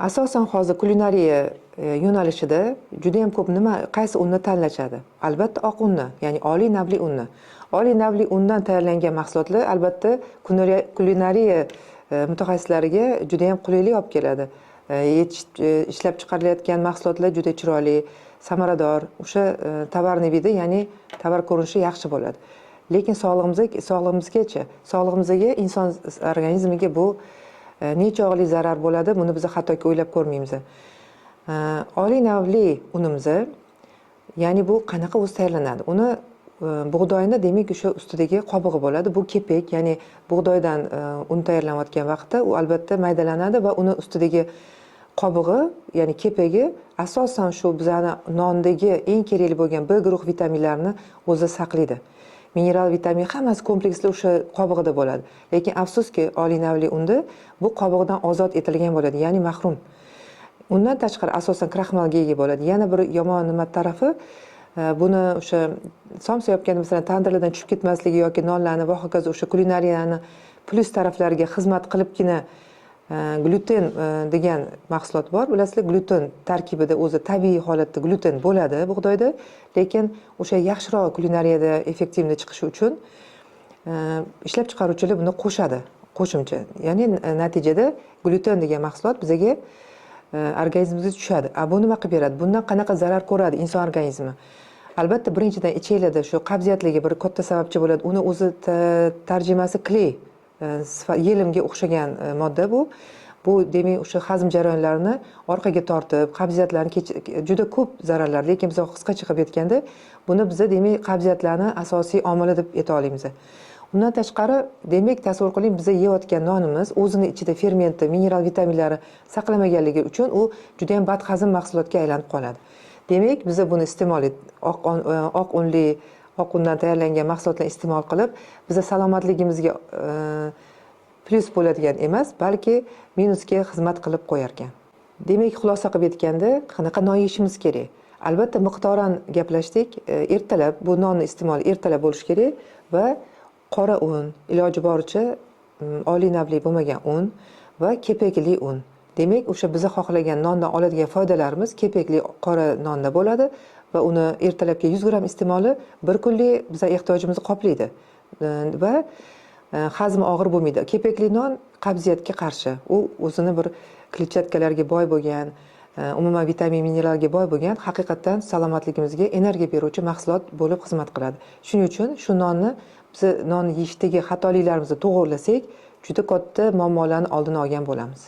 Asosan hozir kulinariya yo'nalishida juda ham ko'p qaysi unni tanlashadi. Albatta oq unni, ya'ni oliy navli unni. Oliy navli undan tayyorlangan mahsulotlar albatta kulinariya mutaxassislariga juda ham qulaylik olib keladi. Ishlab chiqarilayotgan mahsulotlar juda chiroyli, samarador, o'sha tovar nevida, ya'ni tovar ko'rinishi yaxshi bo'ladi. Lekin sog'lig'imizga, inson organizmiga bu necha og'irlik zarar bo'ladi, buni biz hattoki o'ylab ko'rmaymiz. Oliy navli unimiz, ya'ni bu qanaqa o'zi tayyorlanadi? Uni bug'doyni demak o'sha ustidagi qobig'i bo'ladi. Bu kepek, ya'ni bug'doydan un tayyorlanayotgan vaqtda u albatta maydalanadi va uni ustidagi qobig'i, ya'ni kepagi asosan shu bizani nondagi eng kerakli bo'lgan B guruh vitaminlarini o'zi saqlaydi. Mineral vitamin hammasi kompleksli o'sha qobig'ida bo'ladi. Lekin afsuski, oliy navli unda bu qobig'idan ozod etilgan bo'ladi, ya'ni mahrum. Undan tashqari asosan kraxmalga ega bo'ladi. Yana bir yomon tarafi, buni o'sha somsa yopganda masalan tandirlardan tushib ketmasligi yoki nonlarni va hokazo o'sha kulinariyani plus taraflariga xizmat qilibgina gluten degan mahsulot bor. Bilasizlar, gluten tarkibida o'zi tabiiy holatda gluten bo'ladi bug'doyda, lekin o'sha yaxshiroq kulinariyada effektivni chiqishi uchun ishlab chiqaruvchilar buni qo'shadi, qo'shimcha. Ya'ni natijada gluten degan mahsulot bizga organizmimizga tushadi. Bu nima qilib beradi? Bundan qanaqa zarar ko'radi inson organizmi? Albatta, birinchidan ichaklarda shu qabziyatlarga bir katta sababchi bo'ladi. Uni o'zi tarjimasi kley, yelimga o'xshagan modda bu. Bu demak o'sha hazm jarayonlarini orqaga tortib, qabziyatlarni juda ko'p zararlar. Lekin biz qisqacha qilib aytganda, buni biz demak qabziyatlarni asosiy omili deb ayta olamiz. Undan tashqari, demak tasavvur qiling, biz yeyotgan nonimiz o'zini ichida fermenti, mineral vitaminlari saqlamaganligi uchun u juda ham badhazm mahsulotga aylanib qoladi. Demak, biz buni iste'mol oq undan tayyorlangan mahsulotlarni iste'mol qilib, biz salomatligimizga plus bo'ladigan emas, balki minusga xizmat qilib qo'yar ekan. Demak, xulosa qilib aytganda, qanaqa non yeyishimiz kerak? Albatta, miqdoran gaplashdik. Ertalab bu nonni iste'moli ertalab bo'lishi kerak va qora un, iloji boricha oliy navli bo'lmagan un va kepakli un. Demak, o'sha biz xohlagan nondan oladigan foydalarimiz kepakli qora nonda bo'ladi va uni ertalabga 100 gram iste'moli bir kunlik biz ehtiyojimizni qoplaydi va hazmi og'ir bo'lmaydi. Kepakli non qabziyatga qarshi. U o'zini bir kletchatkalarga boy bo'lgan, umuman vitamin, mineralga boy bo'lgan, haqiqatdan salomatligimizga energiya beruvchi mahsulot bo'lib xizmat qiladi. Shuning uchun shu nonni biz non yeyishdagi xatoliklarimizni to'g'rilasak, juda katta muammolarning oldini olgan bo'lamiz.